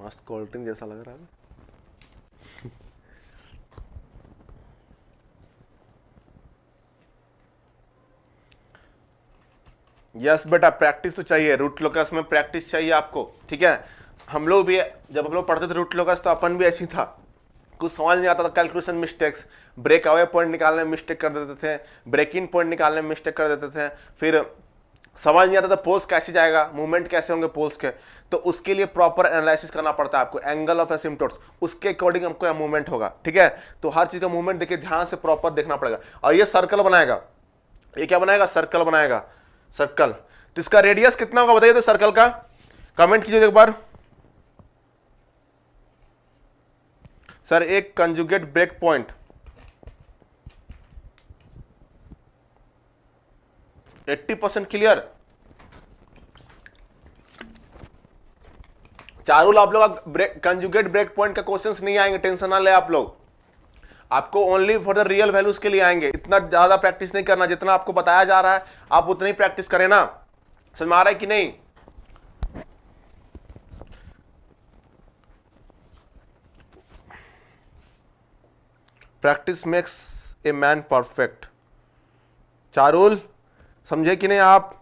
मस्त cold drink जैसा लग रहा है। यस बेटा, प्रैक्टिस तो चाहिए, रूट लोकस में प्रैक्टिस चाहिए आपको, ठीक है। हम लोग भी जब हम लोग पढ़ते थे रूट लोकस तो अपन भी ऐसी था, कुछ समझ नहीं आता था, calculation mistakes, break away point निकालने में मिस्टेक कर देते थे, ब्रेक इन पॉइंट निकालने में मिस्टेक कर देते थे, फिर समझ नहीं आता था पोल्स कैसे जाएगा, मूवमेंट कैसे होंगे पोल्स के, तो उसके लिए प्रॉपर एनालिसिस करना पड़ता है आपको, एंगल ऑफ एसिम्पटोट्स, उसके अकॉर्डिंग हमको मूवमेंट होगा, ठीक है। तो हर चीज का मूवमेंट देखिए ध्यान से प्रॉपर देखना पड़ेगा। और ये सर्कल बनाएगा, ये क्या बनाएगा, सर्कल बनाएगा, सर्कल। तो इसका रेडियस कितना होगा बताइए तो सर्कल का, कमेंट कीजिए एक बार। सर एक कंजुगेट ब्रेक पॉइंट 80% क्लियर। चारों आप लोग कंजुगेट ब्रेक पॉइंट का क्वेश्चंस नहीं आएंगे, टेंशन ना ले आप लोग, आपको only for the real values के लिए आएंगे। इतना ज्यादा प्रैक्टिस नहीं करना, जितना आपको बताया जा रहा है आप उतना ही प्रैक्टिस करें ना, समझ में आ रहा है कि नहीं। Practice makes a man perfect, Charul समझे कि नहीं आप।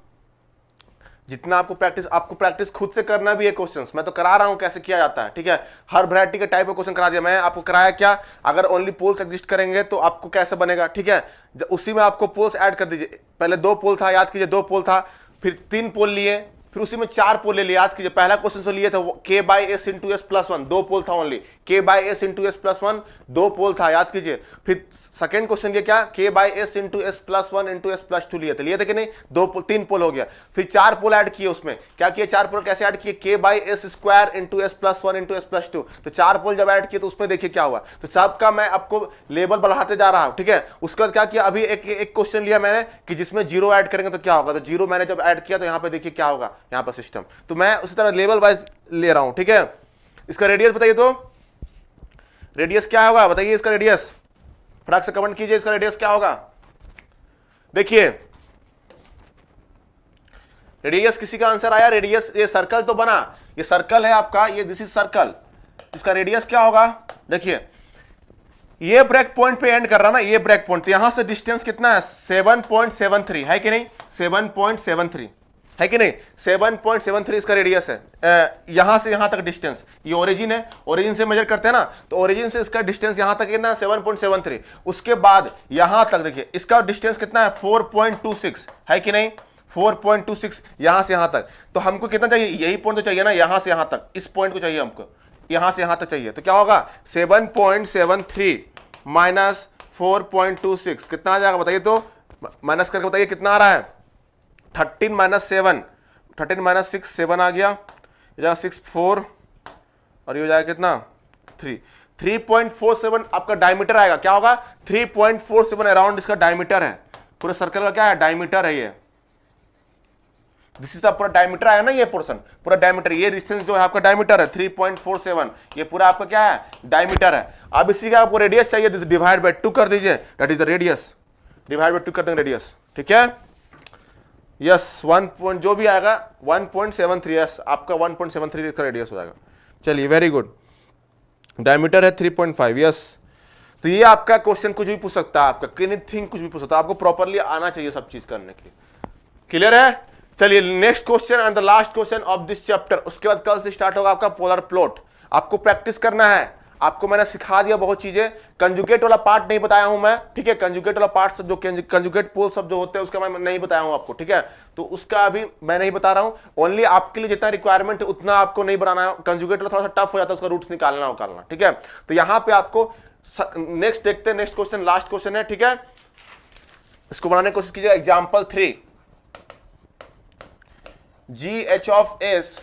जितना आपको प्रैक्टिस खुद से करना भी है, क्वेश्चंस मैं तो करा रहा हूं कैसे किया जाता है, ठीक है। हर वैरायटी का टाइप ऑफ क्वेश्चन करा दिया मैं आपको। कराया क्या, अगर ओनली पोल्स एग्जिस्ट करेंगे तो आपको कैसे बनेगा, ठीक है। उसी में आपको पोल्स ऐड कर दीजिए, पहले 2 पोल था, याद कीजिए 2 पोल था, फिर 3 पोल लिए, फिर उसी में 4 पोल ले लिए, याद कीजिए। पहला क्वेश्चन से लिए थे k by S into s plus 1, 2 पोल था only, k by S into s plus 1 2 पोल था, याद कीजिए। फिर सेकंड क्वेश्चन लिए क्या, k by S into s plus 1 into s plus 2 लिए थे कि नहीं, 2 पोल 3 पोल हो गया। फिर 4 पोल ऐड किए, उसमें क्या किए, 4 पोल कैसे ऐड किए, k by S square into s plus 1 into s plus 2। तो 4 पोल जब ऐड किए तो उसमें देखिए क्या हुआ, तो सबका मैं आपको लेवल बढ़ाते जा रहा हूं, ठीक है। उसके बाद क्या किया, अभी एक क्वेश्चन लिया मैंने कि जिसमें 0 ऐड करेंगे तो क्या होगा, तो 0 मैंने जब ऐड किया तो यहां पर देखिए क्या होगा, यहां पर सिस्टम। तो मैं उसी तरह लेवल वाइज ले रहा हूं, ठीक है। इसका रेडियस बताइए तो, रेडियस क्या होगा बताइए, इसका रेडियस फटाक से कमेंट कीजिए, इसका रेडियस क्या होगा। देखिए रेडियस किसी का आंसर आया, रेडियस, ये सर्कल तो बना, ये सर्कल है आपका, ये दिस इज सर्कल, इसका रेडियस क्या होगा। देखिए ये ब्रेक पॉइंट पे एंड कर रहा ना, ये ब्रेक पॉइंट, तो यहां से डिस्टेंस कितना है, 7.73 है कि नहीं, 7.73 है कि नहीं, 7.73 इसका रेडियस है। यहां से यहां तक डिस्टेंस, ये ओरिजिन है, ओरिजिन से मेजर करते हैं ना, तो ओरिजिन से इसका डिस्टेंस यहां तक कितना है, 7.73। उसके बाद यहां तक देखिए इसका डिस्टेंस कितना है, 4.26 है कि नहीं, 4.26 यहां से यहां तक। तो हमको कितना चाहिए, यही पॉइंट तो चाहिए ना, यहां से यहां तक, इस पॉइंट को चाहिए हमको, यहां से यहां तक चाहिए। तो क्या होगा, 7.73 माइनस 4.26 कितना आ जाएगा बताइए तो, माइनस करके बताइए कितना आ रहा है, 13 माइनस 7, 13 माइनस 6 7 आ गया, ये जाएगा 6 4, और ये हो जाएगा कितना 3, 3.47 आपका डायमीटर आएगा। क्या होगा, 3.47 अराउंड इसका डायमीटर है, पूरे सर्कल का क्या है, डायमीटर है ये, दिस इज पूरा डायमीटर आया ना, ये पोर्शन पूरा डायमीटर, ये डिस्टेंस जो है आपका डायमीटर है 3.47, ये पूरा आपका क्या है, डायमीटर है। अब इसी का आपको रेडियस चाहिए, डिवाइड बाय 2 कर दीजिए, that is the radius, divide by 2 कर देंगे रेडियस, ठीक है। यस 1 पॉइंट जो भी आएगा 1.73, यस आपका 1.73 का रेडियस हो जाएगा। चलिए वेरी गुड, डायमीटर है 3.5, यस। तो ये आपका क्वेश्चन कुछ भी पूछ सकता है, आपका एनीथिंग कुछ भी पूछ सकता है, आपको प्रॉपरली आना चाहिए सब चीज करने के लिए, क्लियर है। चलिए next question and the last question of this chapter, उसके बाद कल से स्टार्ट होगा आपका पोलर प्लॉट। आपको प्रैक्टिस करना है, आपको मैंने सिखा दिया बहुत चीजें, कंजुगेट वाला पार्ट नहीं बताया हूं मैं, ठीक है। कंजुगेट वाला पार्ट सब जो कंजुगेट पोल सब जो होते हैं उसका मैं नहीं बताया हूं आपको, ठीक है। तो उसका अभी मैं नहीं बता रहा हूं, ओनली आपके लिए जितना रिक्वायरमेंट है उतना आपको नहीं बनाना है। कंजुगेट वाला थोड़ा सा टफ हो जाता है, उसका रूट्स निकालना, ठीक है। तो यहां पे आपको नेक्स्ट देखते हैं, नेक्स्ट क्वेश्चन लास्ट क्वेश्चन है, ठीक है। इसको बनाने की कोशिश कीजिए। Example 3, G H of s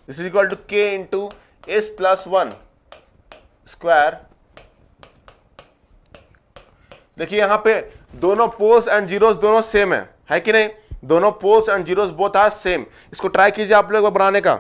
this is equal to K into s plus 1 square. देखिए यहां पे दोनों पोल्स एंड जीरोस दोनों सेम है कि नहीं, दोनों poles and zeros both are same. इसको ट्राई कीजिए आप लोग बनाने का।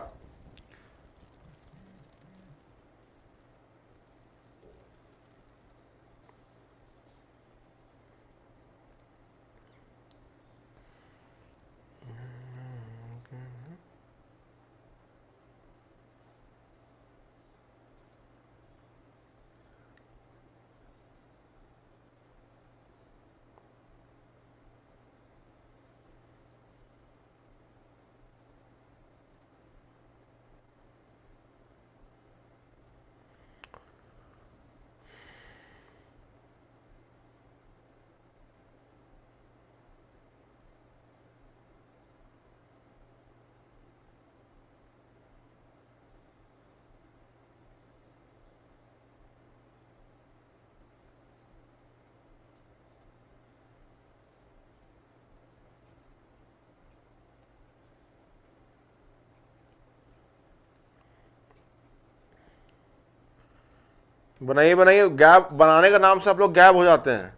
बनाइए बनाइए, गैप बनाने का नाम से आप लोग गैप हो जाते हैं,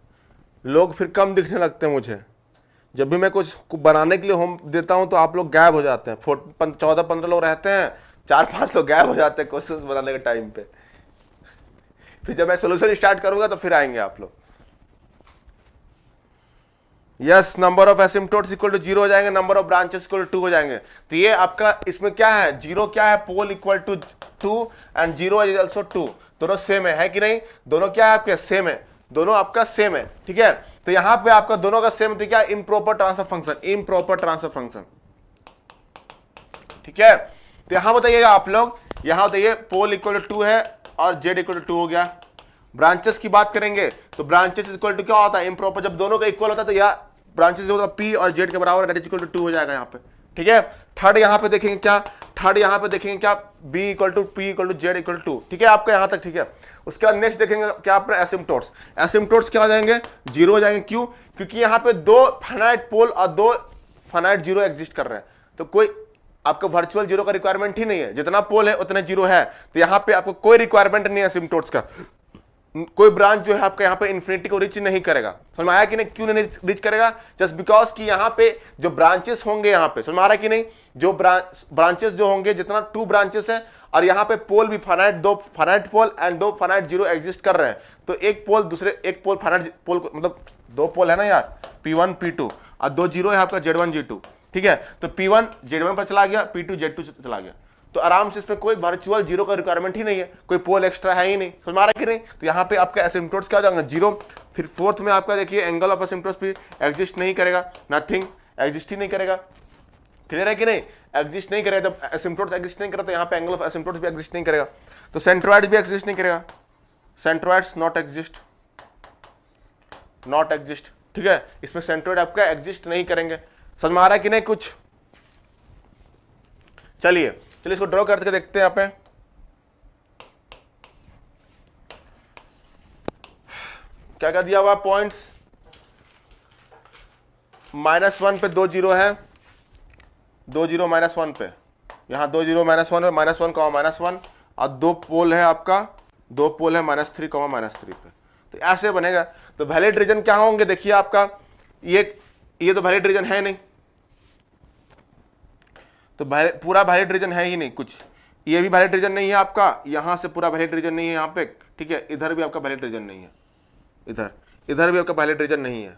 लोग फिर कम दिखने लगते हैं मुझे। जब भी मैं कुछ बनाने के लिए होम देता हूं तो आप लोग गायब हो जाते हैं। 14-15 लोग रहते हैं, 4-5 लोग गायब हो जाते हैं क्वेश्चन बनाने के टाइम पे। फिर जब मैं सोल्यूशन स्टार्ट करूंगा तो फिर आएंगे आप लोग। Yes, number of asymptotes equal to 0 हो जाएंगे, number of branches equal to 2 हो जाएंगे। तो ये आपका इसमें क्या है, 0 क्या है, pole equal to 2 and 0 is also 2, दोनों सेम है कि नहीं? दोनों क्या है आपके, सेम है, दोनों आपका सेम है, ठीक है। तो यहां पे आपका दोनों का सेम, तो क्या, improper transfer function, improper transfer function, ठीक है। तो यहां बताइएगा आप लोग, यहां बताइए पोल इक्वल टू 2 है और जेड इक्वल टू 2 हो गया। ब्रांचेस की बात करेंगे तो ब्रांचेस इक्वल टू क्या होता है, इम्प्रॉपर, जब दोनों का इक्वल होता है तो यह ब्रांचेस जो होता है पी और जेड के बराबर, दैट इज इक्वल टू 2 हो जाएगा यहाँ पे, ठीक है। थर्ड यहाँ पे देखेंगे क्या, थर्ड यहाँ पे देखेंगे क्या, b equal to p equal to z equal to 2, ठीक है आपका यहाँ तक, ठीक है। उसके बाद नेक्स्ट देखेंगे क्या अपना एसिम्पटोट्स, एसिम्पटोट्स क्या हो जाएंगे, 0 हो जाएंगे। क्यों? क्योंकि यहाँ पे 2 फाइनाइट पोल और 2 फाइनाइट जीरो एग्जिस्ट कर रहे हैं, तो कोई आपका वर्चुअल जीरो का रिक्वायरमेंट ही नहीं है, जितना पोल है उतने जीरो है। तो यहाँ पे आपको कोई रिक्वायरमेंट नहीं है एसिम्पटोट्स का, कोई ब्रांच जो है आपका यहाँ पे इन्फिनिटी को रीच नहीं करेगा। समझ में आया कि नहीं, क्यों नहीं रीच करेगा? जस्ट बिकॉज कि यहाँ पे जो ब्रांचेस होंगे, यहाँ पे समझ में आ रहा है कि नहीं, जो ब्रांचेस जो होंगे, जितना 2 ब्रांचेस है और यहाँ पे पोल भी finite, 2 finite pole and 2 finite zero exist कर रहे हैं, तो एक पोल दूसरे, एक पोल फाइनाइट पोल, मतलब 2 पोल है ना यार, P1 P2 और 2 जीरो है आपका Z1 Z2, ठीक है। तो P1 Z1 पर चला गया, P2 Z2 चला गया, तो आराम से इसमें कोई वर्चुअल जीरो का रिक्वायरमेंट ही नहीं है, कोई पोल एक्स्ट्रा है ही नहीं, समझ में आ रहा है कि नहीं। तो यहाँ पे आपका एसिम्पटोट्स क्या हो जाएगा, 0। फिर फोर्थ में आपका देखिए एंगल ऑफ एसिम्पटोट्स भी एग्जिस्ट नहीं करेगा, नथिंग, एग्जिस्ट ही नहीं करेगा, क्लियर है कि नहीं, एग्जिस्ट नहीं करेगा। जब एसिम्पटोट्स एग्जिस्ट नहीं करेगा तो यहाँ पे एंगल ऑफ एसिम्पटोट्स भी एग्जिस्ट नहीं करेगा, तो सेंट्रोइड भी एग्जिस्ट नहीं करेगा, centroids not exist, not exist, ठीक है। इसमें सेंट्रोइड आपका एग्जिस्ट नहीं करेंगे, समझ में आ रहा है कि नहीं कुछ? चलिए इसको ड्रॉ करके देखते हैं यहाँ पे। क्या क्या दिया हुआ पॉइंट्स, -1 पे 2 जीरो है, 2 जीरो -1 पे, यहाँ 2 जीरो -1 है, -1 -1 और 2 पोल है आपका, 2 पोल है -3 -3 पे, तो ऐसे बनेगा। तो वैलिड रीजन क्या होंगे, देखिए आपका ये तो वैलिड रीजन है नहीं, तो पूरा वैलिड रीजन है ही नहीं कुछ, ये भी वैलिड रीजन नहीं है आपका, यहां से पूरा वैलिड रीजन नहीं है यहाँ पे, ठीक है। इधर भी आपका वैलिड रीजन नहीं है, इधर भी आपका वैलिड रीजन नहीं है,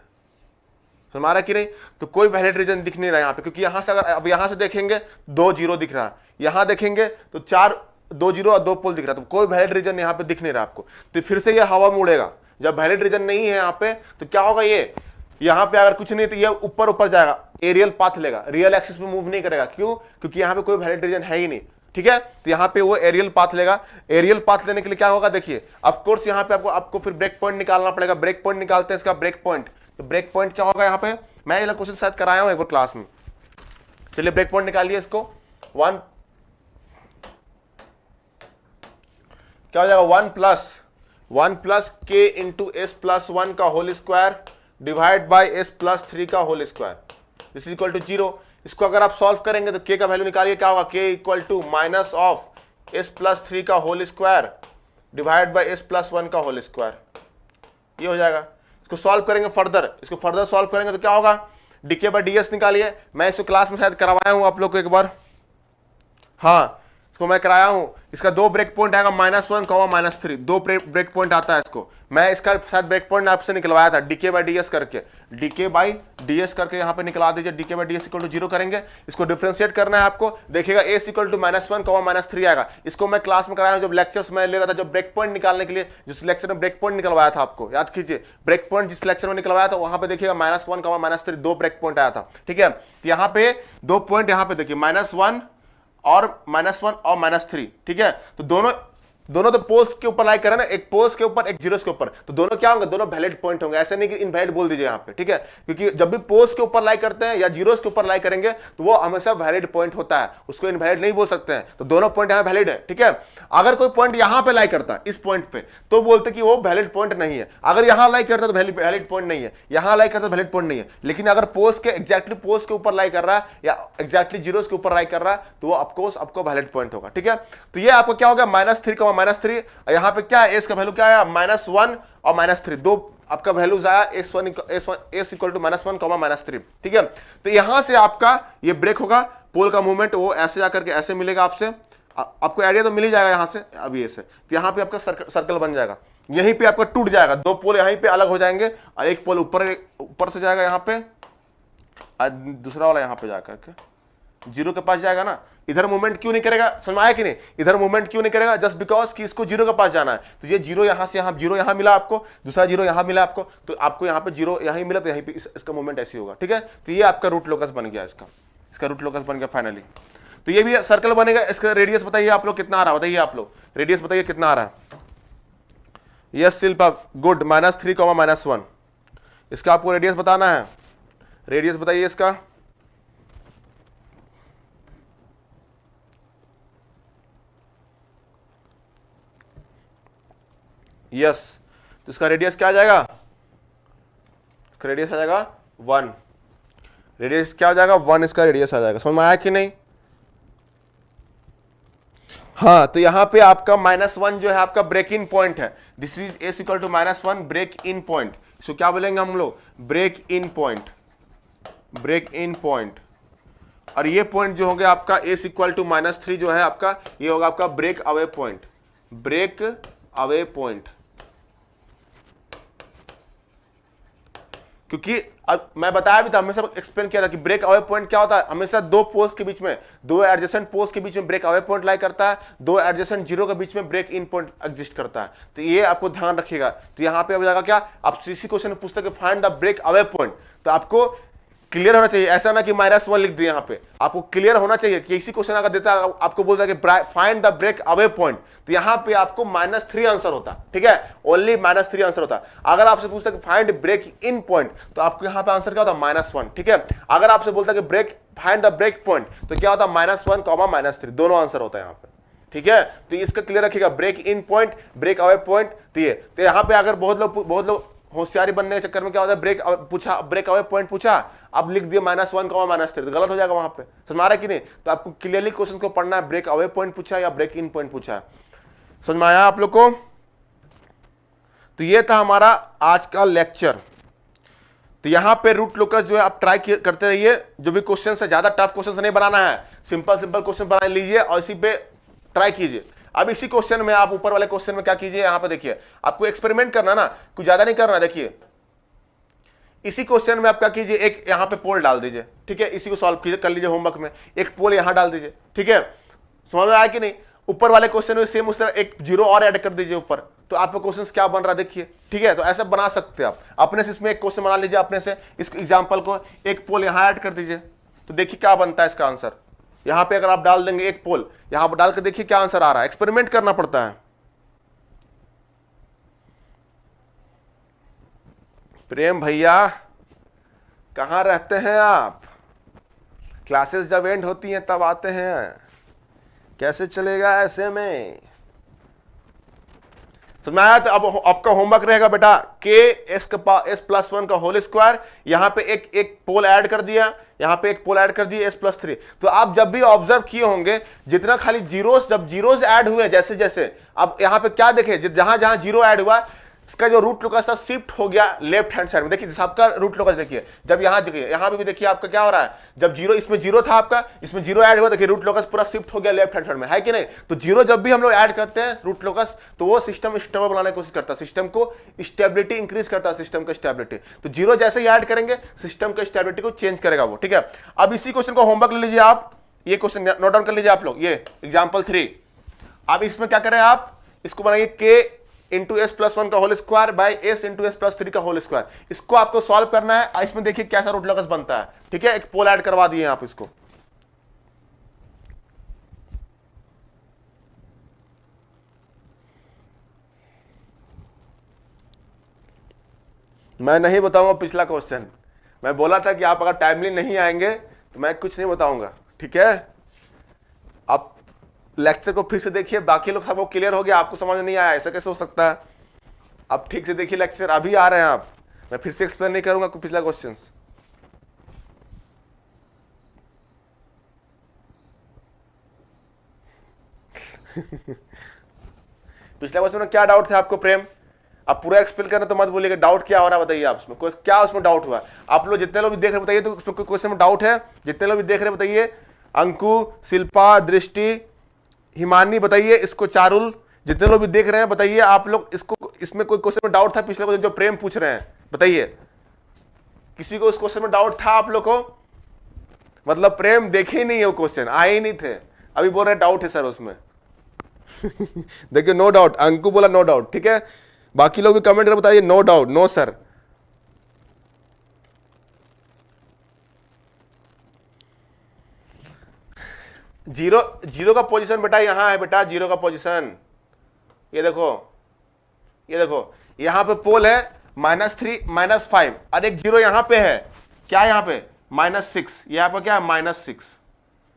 हमारा कि नहीं। तो कोई वैलिड रीजन दिख नहीं रहा यहाँ पे, क्योंकि यहां से अगर अब यहां से देखेंगे 2 जीरो दिख रहा है, यहां देखेंगे तो 2 जीरो और 2 पोल दिख रहा है, तो कोई वैलिड रीजन यहाँ पे दिख नहीं रहा आपको। तो फिर से ये हवा में उड़ेगा, जब वैलिड रीजन नहीं है यहाँ पे तो क्या होगा, ये यहाँ पे अगर कुछ नहीं तो ये ऊपर जाएगा, एरियल पाथ लेगा, रियल एक्सिस पे मूव नहीं करेगा। क्यों? क्योंकि यहाँ पे कोई वैलिड रीजन है ही नहीं, ठीक है। तो यहाँ पे वो एरियल पाथ लेगा, एरियल पाथ लेने के लिए क्या होगा, देखिए ऑफ कोर्स यहाँ पे आपको फिर ब्रेक पॉइंट निकालना पड़ेगा, ब्रेक पॉइंट निकालते हैं इसका ब्रेक पॉइंट। तो ब्रेक पॉइंट क्या होगा यहाँ पे, मैं ये क्वेश्चन शायद कराया हूँ एक बार क्लास में, चलिए ब्रेक पॉइंट निकालिए इसको। 1 क्या हो जाएगा, 1 plus k into s plus 1 का whole square divide by s plus 3 का whole square, this is equal to 0। इसको अगर आप सॉल्व करेंगे तो k का वैल्यू निकालिए, क्या होगा, k equal to minus of s plus 3 का whole square divide by s plus 1 का होल स्क्वायर, ये हो जाएगा। इसको सॉल्व करेंगे फर्दर, इसको फर्दर सॉल्व करेंगे तो क्या होगा, डी बाई डी एस निकालिए। मैं इसको क्लास में शायद करवाया हूं आप लोग को एक बार, हाँ इसको मैं कराया हूं। इसका 2 ब्रेक पॉइंट आएगा, -1 -3, 2 ब्रेक पॉइंट आता है इसको। मैं इसका शायद ब्रेक पॉइंट आपसे निकलवाया था, डीके बाई डी एस करके, डीके बाई डी एस करके यहाँ पे निकला दीजिए, dK by d s equal to 0 करेंगे। इसको डिफरेंशिएट करना है आपको, देखिएगा एस इक्वल टू -1 -3 आएगा। इसको मैं क्लास में कराया हूं, जब लेक्चर्स में ले रहा था, जब ब्रेक पॉइंट निकालने के लिए, जिस लेक्चर में ब्रेक पॉइंट निकलवाया था आपको याद कीजिए, ब्रेक पॉइंट जिस लेक्चर में निकलवाया था वहां पे देखिएगा -1 -3 2 ब्रेक पॉइंट आया था, ठीक है। तो यहाँ पे 2 पॉइंट यहाँ पे देखिए, -1 और -3, ठीक है। तो दोनों तो पोल्स के ऊपर लाई कर रहे हैं ना, एक पोल्स के ऊपर एक जीरोस के ऊपर, तो दोनों क्या होंगे, दोनों वैलिड पॉइंट होंगे। ऐसे नहीं कि इनवैलिड बोल दीजिए यहाँ पे, ठीक है, क्योंकि जब भी पोल्स के ऊपर लाई करते हैं या जीरोस के ऊपर लाई करेंगे तो वो हमेशा वैलिड पॉइंट होता है, उसको इनवैलिड नहीं बोल सकते हैं। तो दोनों पॉइंट यहाँ वैलिड है, ठीक है। अगर कोई पॉइंट यहाँ पे लाई करता है इस पॉइंट पे तो बोलते कि वो वैलिड पॉइंट नहीं है, अगर यहाँ लाई करता तो वैलिड पॉइंट नहीं है, यहाँ लाई करता तो वैलिड पॉइंट नहीं है। लेकिन अगर पोल्स के एग्जैक्टली पोल्स के ऊपर लाई कर रहा है या एग्जैक्टली जीरोस के ऊपर लाई कर रहा है तो वो ऑफकोर्स आपको वैलिड पॉइंट होगा, ठीक है। तो ये आपको क्या होगा, -3 -3, और यहाँ पे क्या है, एस का वैल्यू क्या आया, -1 और -3, दो आपका वैल्यूज आया, एस इक्वल टू -1, -3, ठीक है। तो यहां से आपका ये ब्रेक होगा, पोल का मूवमेंट वो ऐसे जाकर के ऐसे मिलेगा आपसे, आपको आइडिया तो मिल ही जाएगा यहां से, अभी ऐसे, तो यहां पे आपका सर्कल बन जाएगा, यहीं पे आपका टूट जाएगा, दो पोल यहीं पे अलग हो जाएंगे और एक पोल ऊपर से जाएगा यहाँ पे, और दूसरा वाला यहाँ पे जाकर के जीरो के पास जाएगा ना। इधर मूवमेंट क्यों नहीं करेगा, समझ में आया कि नहीं, इधर मूवमेंट क्यों नहीं करेगा, जस्ट बिकॉज कि इसको जीरो के पास जाना है। तो ये जीरो यहां से यहाँ, जीरो यहां मिला आपको, दूसरा जीरो यहां मिला आपको, तो आपको यहाँ पे जीरो यहीं मिला, तो यहीं पे इसका मूवमेंट ऐसे होगा, ठीक है। तो ये आपका रूट लोकस बन गया, इसका रूट लोकस बन गया फाइनली। तो ये भी सर्कल बनेगा, इसका रेडियस बताइए आप लोग कितना आ रहा है, बताइए आप लोग रेडियस बताइए कितना आ रहा है। यस शिल्पा, गुड, -3, -1, इसका आपको रेडियस बताना है, रेडियस बताइए इसका। यस, तो इसका रेडियस क्या आ जाएगा, इसका रेडियस आ जाएगा 1, रेडियस क्या आ जाएगा 1, इसका रेडियस आ जाएगा, समझ में आया कि नहीं। हाँ, तो यहां पे आपका -1 जो है आपका ब्रेक इन पॉइंट है, this is s equal to -1 break in point, इसको क्या बोलेंगे हम लोग, break in point, break in point. और ये पॉइंट जो हो गया आपका एस इक्वल टू -3 जो है आपका, ये होगा आपका break away point, break away point. क्योंकि अब मैं बताया भी था, हमेशा एक्सप्लेन किया था कि ब्रेक अवे पॉइंट क्या होता है, हमेशा दो पोल्स के बीच में, दो एडजेसेंट पोल्स के बीच में ब्रेक अवे पॉइंट लाई करता है, दो एडजेसेंट जीरो के बीच में ब्रेक इन पॉइंट एग्जिस्ट करता है। तो ये आपको ध्यान रखिएगा। तो यहाँ पे हो जाएगा क्या, आप सीसी क्वेश्चन में पूछते हैं find the break away point, तो आपको क्लियर होना चाहिए, ऐसा ना कि -1 लिख दिए, यहाँ पे आपको क्लियर होना चाहिए कि इसी क्वेश्चन अगर देता है आपको बोलता है कि find the break away point, तो यहाँ पे आपको -3 आंसर होता, ठीक है, ओनली -3 आंसर होता। अगर आपसे पूछता है कि फाइंड ब्रेक इन पॉइंट, तो आपको यहाँ पे आंसर क्या होता, -1, ठीक है। अगर आपसे बोलता है कि break find the break point, तो क्या होता, -1, -3, दोनों आंसर होता है यहाँ पे, ठीक है। तो इसका क्लियर रखिएगा, break in point, break away point, तो यहाँ पे अगर बहुत लोग होशियारी बनने के चक्कर में क्या होता है, ब्रेक अवे पॉइंट पूछा, अब लिख दिया -1, -3, तो गलत हो जाएगा वहां पे, समझ में आ रहा है कि नहीं। तो आपको क्लियरली क्वेश्चन को पढ़ना है, ब्रेक अवे पॉइंट पूछा या ब्रेक इन पॉइंट पूछा है, समझ में आया आप लोग को। तो ये था हमारा आज का लेक्चर। तो यहां पे रूट लोकस जो है आप ट्राई करते रहिए, जो भी क्वेश्चन है, ज्यादा टफ क्वेश्चन नहीं बनाना है, सिंपल क्वेश्चन बना लीजिए और इसी पे ट्राई कीजिए। अब इसी क्वेश्चन में आप ऊपर वाले क्वेश्चन में क्या कीजिए, यहां पे देखिए, आपको एक्सपेरिमेंट करना ना, कुछ ज्यादा नहीं करना। देखिए इसी क्वेश्चन में आप क्या कीजिए, एक यहां पे पोल डाल दीजिए, ठीक है, इसी को सॉल्व कीजिए, कर लीजिए होमवर्क में, एक पोल यहां डाल दीजिए, ठीक है, समझ में आया कि नहीं। ऊपर वाले क्वेश्चन में सेम उस तरह एक जीरो और ऐड कर दीजिए ऊपर, तो आपका क्वेश्चन क्या बन रहा है देखिए, ठीक है। तो ऐसा बना सकते हैं आप अपने से, इसमें एक क्वेश्चन बना लीजिए अपने से, इस एग्जाम्पल को, एक पोल यहां ऐड कर दीजिए, तो देखिए क्या बनता है इसका आंसर। यहां पे अगर आप डाल देंगे एक पोल, यहां पर डाल के देखिए क्या आंसर आ रहा है, एक्सपेरिमेंट करना पड़ता है। प्रेम भैया कहां रहते हैं आप, क्लासेस जब एंड होती हैं तब आते हैं, कैसे चलेगा ऐसे में, समझ में आया। तो अब आपका होमवर्क रहेगा बेटा, s+1 का होल स्क्वायर, यहां पे एक पोल ऐड कर दिया, यहां पे एक पोल ऐड कर दिया s+3। तो आप जब भी ऑब्जर्व किए होंगे, जितना खाली जीरोस, जब जीरोस ऐड हुए जैसे जैसे, अब यहां पे क्या देखे, जहां जहां जीरो ऐड हुआ, इसका जो रूट लोकस था शिफ्ट हो गया लेफ्ट हैंड साइड में। देखिए सबका रूट लोकस देखिए, जब यहां देखिए, यहां भी देखिए आपका क्या हो रहा है, जब जीरो, इसमें जीरो था आपका, इसमें जीरो ऐड हुआ, देखिए रूट लोकस पूरा शिफ्ट हो गया लेफ्ट हैंड साइड में, है कि नहीं। तो जीरो जब भी हम लोग ऐड करते हैं रूट लोकस, तो वो सिस्टम स्टेबल बनाने की कोशिश करता है, सिस्टम को स्टेबिलिटी इंक्रीज करता है, सिस्टम का स्टेबिलिटी। तो जीरो जैसे ही ऐड करेंगे, सिस्टम का स्टेबिलिटी को चेंज करेगा वो, ठीक है। अब इसी क्वेश्चन को होमवर्क ले लीजिए आप, ये क्वेश्चन नोट डाउन कर लीजिए आप लोग, ये एग्जाम्पल 3। अब इसमें क्या करें आप, इसको बनाइए k इंटू s+1 का whole square by s into s+3 का होल स्क्वायर, इसको आपको सॉल्व करना है। इसमें देखिए कैसा रूट लोकस बनता है, ठीक है, एक पोल ऐड करवा दिए आप इसको। मैं नहीं बताऊंगा पिछला क्वेश्चन, मैं बोला था कि आप अगर टाइमली नहीं आएंगे तो मैं कुछ नहीं बताऊंगा, ठीक है। आप लेक्चर को फिर से देखिए, बाकी लोग सबको क्लियर हो गया, आपको समझ नहीं आया, ऐसा कैसे हो सकता है। आप ठीक से देखिए लेक्चर, अभी आ रहे हैं आप, मैं फिर से एक्सप्लेन नहीं करूंगा पिछला क्वेश्चन। पिछले क्वेश्चन में क्या डाउट थे आपको प्रेम? अब पूरा एक्सप्लेन करना तो मत बोलिएगा, डाउट क्या हो रहा है बताइए आप उसमें, क्या उसमें डाउट हुआ? आप लोग जितने लोग भी देख रहे बताइए तो उसमें कोई क्वेश्चन में डाउट है? जितने लोग भी देख रहे बताइए, अंकु, शिल्पा, दृष्टि, हिमानी बताइए, इसको चारुल, जितने लोग भी देख रहे हैं बताइए आप लोग, इसको इसमें कोई क्वेश्चन में डाउट था पिछले क्वेश्चन जो प्रेम पूछ रहे हैं? बताइए, किसी को उस क्वेश्चन में डाउट था आप लोग को? मतलब प्रेम देखे ही नहीं है, वो क्वेश्चन आए ही नहीं थे, अभी बोल रहे डाउट है सर उसमें। देखिए नो डाउट, अंकु बोला नो डाउट, ठीक है। बाकी लोग भी कमेंट कर बताइए no doubt, no sir. Zero का पोजीशन बेटा यहां है बेटा, जीरो का पोजीशन ये देखो, ये देखो यहां पे पोल है -3 -5 और एक जीरो यहां पे है, क्या यहां पे -6, यहां पर क्या है -6,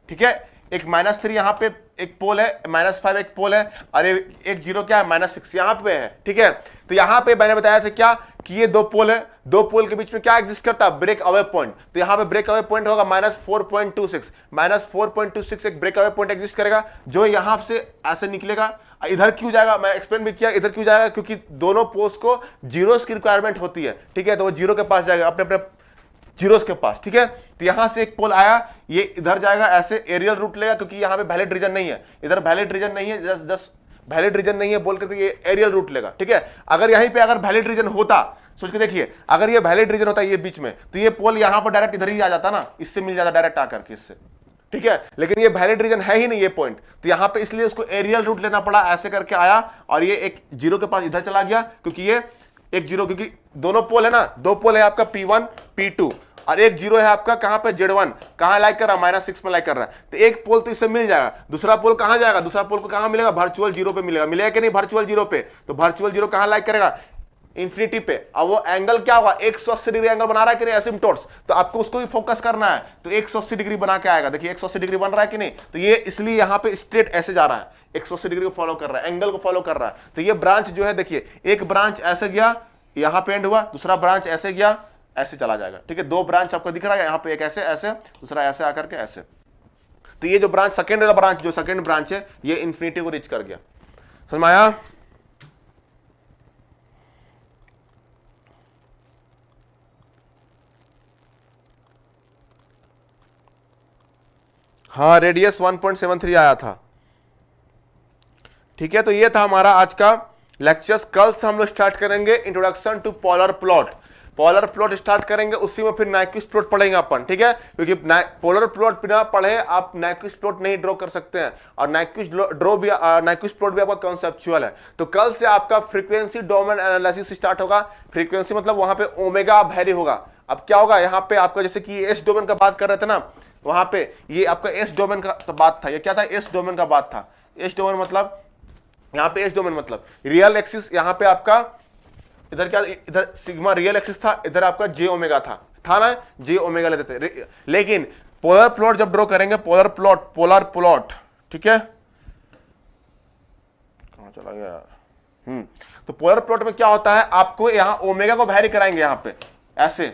ठीक है। एक -3 यहां पे एक पोल है, -5 एक पोल है और एक जीरो क्या है -6 यहां पे है, ठीक है। तो यहां पे मैंने बताया था क्या कि ये दो पोल है, दो पोल के बीच में क्या एग्जिस्ट करता है? Break away point. तो यहां पे ब्रेक अवे पॉइंट होगा -4.26, -4.26 एक ब्रेक अवे पॉइंट एग्जिस्ट करेगा जो यहां से ऐसे निकलेगा। इधर क्यों जाएगा, मैं एक्सप्लेन भी किया, इधर क्यों जाएगा क्योंकि दोनों पोल्स को जीरोस की रिक्वायरमेंट होती है, ठीक है। तो वो जीरो के पास जाएगा, अपने अपने जीरोस के पास, ठीक है। तो यहां से एक पोल आया, ये इधर जाएगा, ऐसे एरियल रूट लेगा क्योंकि यहां पे वैलिड रीजन नहीं है, इधर वैलिड रीजन नहीं है, जस्ट वैलिड रीजन नहीं है बोल के ये एरियल रूट लेगा, ठीक है। अगर यहीं पे अगर वैलिड रीजन होता, सोच के देखिए, अगर ये वैलिड रीजन होता ये बीच में, तो ये पोल यहां पर डायरेक्ट इधर ही आ जाता ना, इससे मिल जाता डायरेक्ट आकर के इससे, ठीक है। लेकिन ये वैलिड रीजन है ही नहीं ये पॉइंट, तो यहां पे इसलिए उसको एरियल रूट लेना पड़ा, ऐसे करके आया और ये एक जीरो के पास इधर चला गया क्योंकि ये एक जीरो, क्योंकि दोनों पोल है ना, दो पोल है आपका P1 P2 और एक जीरो है आपका कहां पे Z1, कहां लाइक कर रहा है -6 में लाइक कर रहा है। तो एक पोल तो इससे मिल जाएगा, दूसरा पोल कहां जाएगा? दूसरा पोल को कहां मिलेगा? वर्चुअल जीरो पे मिलेगा, मिलेगा कि नहीं वर्चुअल जीरो पे? तो वर्चुअल जीरो कहां लाइक करेगा? इंफिनिटी पे। अब वो एंगल क्या होगा? 180 डिग्री एंगल बना रहा है कि नहीं एसिम्पटोट्स, तो आपको उसको भी फोकस करना है, तो 180 डिग्री बना के आएगा। देखिए 180 डिग्री बन रहा है कि नहीं, तो ये इसलिए यहां पे स्ट्रेट ऐसे जा रहा है, 180 डिग्री को फॉलो कर रहा है, एंगल को फॉलो कर रहा है। तो ये ब्रांच जो है देखिए, एक ब्रांच ऐसे गया, यहां पे एंड हुआ, दूसरा ब्रांच ऐसे गया, ऐसे चला जाएगा, ठीक है। दो ब्रांच आपको दिख रहा है, यहां पे एक ऐसे ऐसे, दूसरा ऐसे आकर के ऐसे। तो ये जो ब्रांच सेकंड वाला ब्रांच, जो सेकंड ब्रांच है, ये इंफिनिटी को रीच कर गया। समझ में आया? हाँ, रेडियस 1.73 आया था, ठीक है। तो ये था हमारा आज का लेक्चर्स। कल से हम लोग स्टार्ट करेंगे introduction to polar plot. Polar plot start करेंगे, उसी में फिर नाइक्विस्ट प्लॉट पढ़ेंगे अपन, ठीक है। क्योंकि पोलर प्लॉट बिना पढ़े आप नाइक्विस्ट प्लॉट नहीं ड्रॉ कर सकते हैं, और नाइक्विस्ट प्लॉट भी आपका कॉन्सेप्चुअल है। तो कल से आपका फ्रीक्वेंसी डोमेन एनालिसिस स्टार्ट होगा। फ्रीक्वेंसी मतलब वहां पे ओमेगा वैरी होगा। अब क्या होगा यहाँ पे आपका, जैसे कि एस डोमेन का बात कर रहे थे ना, वहां पे ये आपका एस डोमेन का बात था। ये क्या था? एस डोमेन का बात था। एस डोमेन मतलब यहाँ पे एस डोमेन मतलब रियल एक्सिस, यहाँ पे आपका इधर क्या, इधर सिग्मा रियल एक्सिस था, इधर आपका जे ओमेगा था ना, जे ओमेगा लेते थे। लेकिन पोलर प्लॉट जब ड्रॉ करेंगे, पोलर प्लॉट, ठीक है, कहां चला गया? तो पोलर प्लॉट में क्या होता है, आपको यहां ओमेगा को वैरी कराएंगे, यहां पे ऐसे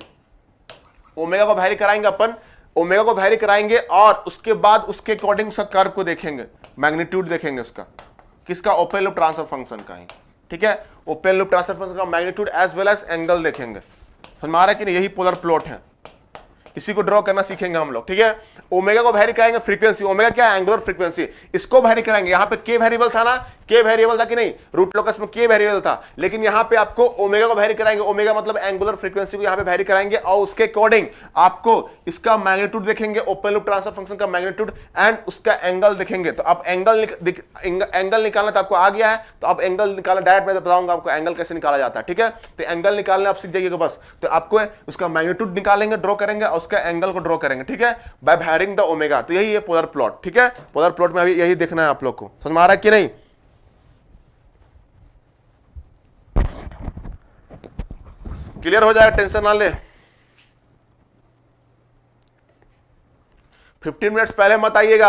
ओमेगा को वैरी कराएंगे अपन, ओमेगा को वैरी कराएंगे और उसके बाद उसके अकॉर्डिंग उसका कर्व को देखेंगे, मैग्नीट्यूड देखेंगे उसका, किसका? ओपन लूप ट्रांसफर फंक्शन का ही, ठीक है। ओपन लूप ट्रांसफर फंक्शन का magnitude as well as angle देखेंगे। समझ में आ रहा है कि नहीं? यही पोलर प्लॉट है, इसी को ड्रॉ करना सीखेंगे हम लोग, ठीक है। ओमेगा को वैरी कराएंगे, फ्रीक्वेंसी, ओमेगा क्या है? एंगुलर फ्रीक्वेंसी, इसको वैरी कराएंगे। यहाँ पे के वेरिएबल था ना, के वेरिएबल था कि नहीं? रूट लोकस में के वेरिएबल था, लेकिन यहाँ पे आपको ओमेगा को वैरी कराएंगे। ओमेगा मतलब एंगुलर फ्रीक्वेंसी को यहाँ पे वैरी कराएंगे और उसके अकॉर्डिंग आपको इसका मैग्नीट्यूड देखेंगे, ओपन लूप ट्रांसफर फंक्शन का मैग्नीट्यूड एंड उसका एंगल देखेंगे। तो अब एंगल निकालना तो आपको आ गया है, तो अब एंगल निकालना डायरेक्ट मैं बताऊंगा आपको एंगल कैसे निकाला जाता है, ठीक है। तो एंगल निकालना आप सीख जाइएगा बस। तो आपको उसका मैग्नीट्यूड निकालेंगे, ड्रॉ करेंगे और उसका एंगल को ड्रॉ करेंगे, ठीक है, बाय वैरिंग द ओमेगा। तो यही है पोलर प्लॉट, ठीक है। पोलर प्लॉट में अभी यही देखना है आप लोग को। समझ में आ रहा है कि नहीं? क्लियर हो जाएगा, टेंशन ना ले। 15 मिनट्स पहले मत आइएगा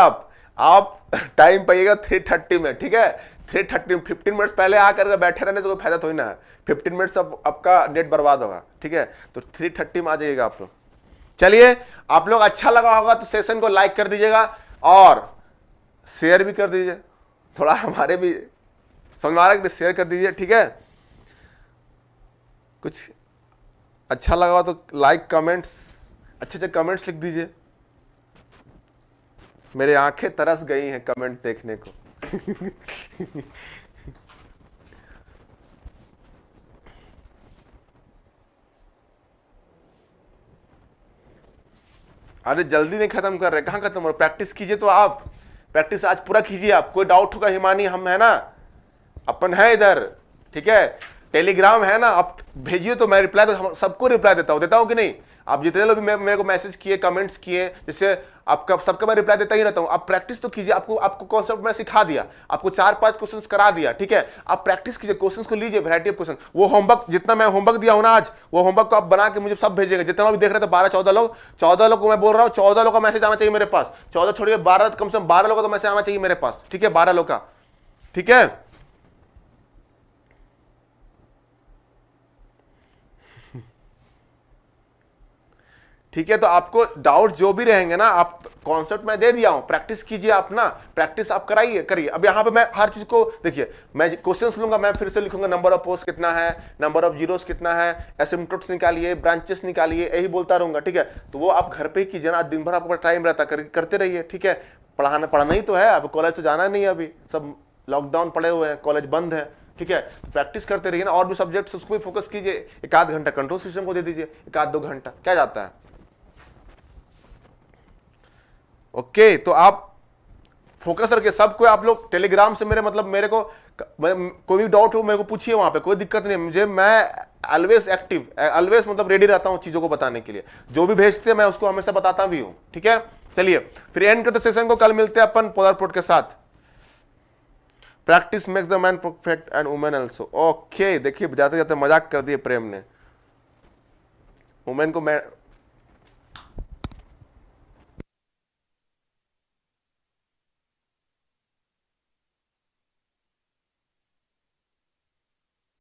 आप टाइम पाइएगा 3:30 में, ठीक है। 15 मिनट्स पहले आकर के बैठे रहने से कोई फायदा थोड़ी ना है। 15 मिनट्स आपका नेट बर्बाद होगा, ठीक है। तो 3:30 में आ जाइएगा आप लोग। चलिए, आप लोग अच्छा लगा होगा तो सेशन को लाइक कर दीजिएगा और शेयर भी कर दीजिए, थोड़ा हमारे भी समझ में आ रहा है कि शेयर कर दीजिए, ठीक है। कुछ अच्छा लगा हो तो लाइक, कमेंट्स, अच्छे अच्छे कमेंट्स लिख दीजिए। मेरे आंखें तरस गई हैं कमेंट देखने को। अरे जल्दी नहीं खत्म कर रहे, कहां खत्म हो रहा? प्रैक्टिस कीजिए, तो आप प्रैक्टिस आज पूरा कीजिए। आप कोई डाउट होगा हिमानी, हम है ना, अपन है इधर, ठीक है। टेलीग्राम है ना, आप भेजिए तो मैं रिप्लाई, तो सबको रिप्लाई देता हूं कि नहीं? आप जितने लोग भी मेरे को मैसेज किए, कमेंट्स किए, जैसे आपका सबका मैं रिप्लाई देता ही रहता हूं। आप प्रैक्टिस तो कीजिए। आपको कॉन्सेप्ट मैं सिखा दिया, आपको 4-5 क्वेश्चंस करा दिया, ठीक है। आप प्रैक्टिस कीजिए, क्वेश्चंस को लीजिए, वैरायटी ऑफ क्वेश्चन। वो होमवर्क जितना मैं होमवर्क दिया हूं ना आज, वो होमवर्क को आप बना के मुझे सब भेजेंगे। जितना भी देख रहे थे 12-14 लोग, 14 लोग को मैं बोल रहा हूं, 14 लोग का मैसेज आना चाहिए मेरे पास। 14 छोड़िए, 12, कम से कम 12 लोग का तो मैसेज आना चाहिए मेरे पास, ठीक है। 12 लोग का, ठीक है। ठीक है, तो आपको डाउट जो भी रहेंगे ना, आप कॉन्सेप्ट मैं दे दिया हूं, प्रैक्टिस कीजिए आप ना, प्रैक्टिस आप कराइए, करिए। अब यहां पे मैं हर चीज को देखिए, मैं क्वेश्चंस लूंगा, मैं फिर से लिखूंगा नंबर ऑफ पोस्ट कितना है, नंबर ऑफ जीरोस कितना है, एसिम्पटोट्स निकालिए, ब्रांचेस निकालिए, यही बोलता रहूंगा, ठीक है। तो वो आप घर पे ही कीजिए ना, दिन भर आपको टाइम रहता, करते रहिए, ठीक है। पढ़ना ही तो है, अब कॉलेज तो जाना नहीं है, अभी सब लॉकडाउन पड़े हुए हैं, कॉलेज बंद है, ठीक है। प्रैक्टिस करते रहिए ना, और भी सब्जेक्ट्स उसको भी फोकस कीजिए। 1-8 घंटा कंट्रोल सिस्टम को दे दीजिए, 1-2 घंटा, क्या जाता है। ओके, तो आप फोकस करके सबको, आप लोग टेलीग्राम से मेरे को कोई भी डाउट हो मेरे को पूछिए, वहां पे कोई दिक्कत नहीं है मुझे। मैं ऑलवेज एक्टिव, ऑलवेज मतलब रेडी रहता हूं चीजों को बताने के लिए। जो भी भेजते हैं मैं उसको हमेशा बताता भी हूं, ठीक है। चलिए फिर एंड करते सेशन को, कल मिलते हैं अपन पोलर पोर्ट के साथ। Practice makes the man perfect and women also. Okay, देखिए जाते जाते मजाक कर दिए प्रेम ने, वुमेन को मैं